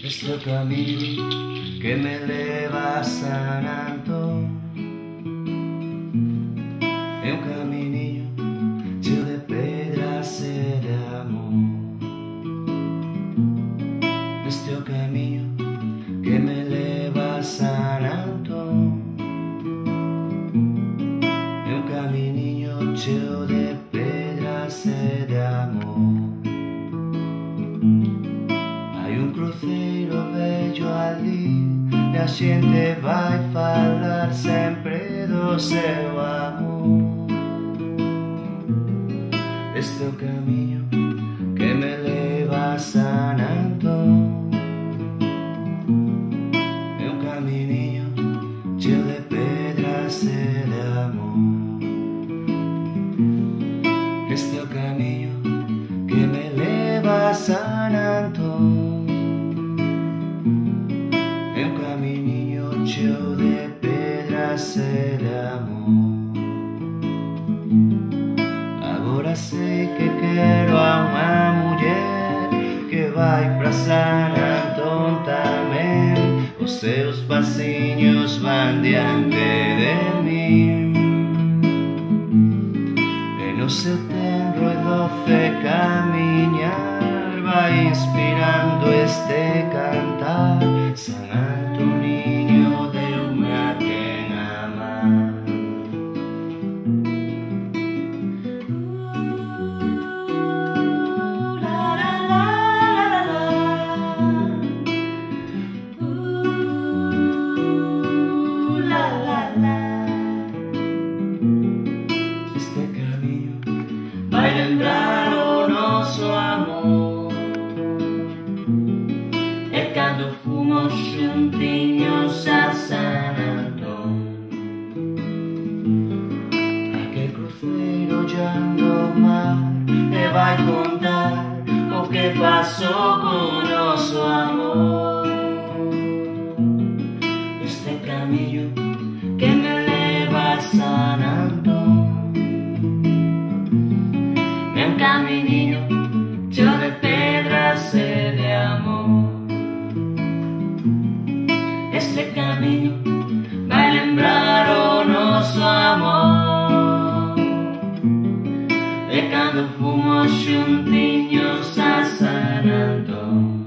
Este camino que me leva sanando é um camininho cheio de pedras e de amor. Este é o caminho que me leva sanando, é um camininho cheio de pedras e de amor. Hai um cruzeiro velho ali e a xente vai falar sempre do seu amor. Este é o caminho que me leva sanando, é um camininho cheio de pedras e de amor. Este é o caminho que me leva sanando, é um camininho cheio de pedras e de amor. Agora sei que quero a uma mulher que vai pra San Antón também. Os seus passinhos vão diante de mim, e no seu tenro e doce caminhar vai inspirando este cantar. San Antoninho deu-me a quem amar. Este caminho vai lembrar o nosso amor, é cando fomos juntinhos a San Antón. Aquel cruceiro olhando o mar e vai contar o que passou com o nosso amor. Este caminho que me leva a San Antón é um camininho cheio de pedras e de amor. Este caminho vai lembrar o nosso amor, e quando fomos juntinhos a San Antón.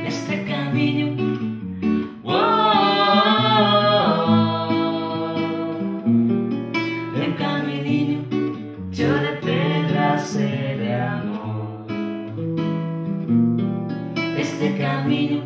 Este caminho, é um camininho cheio de pedras e de amor. Este caminho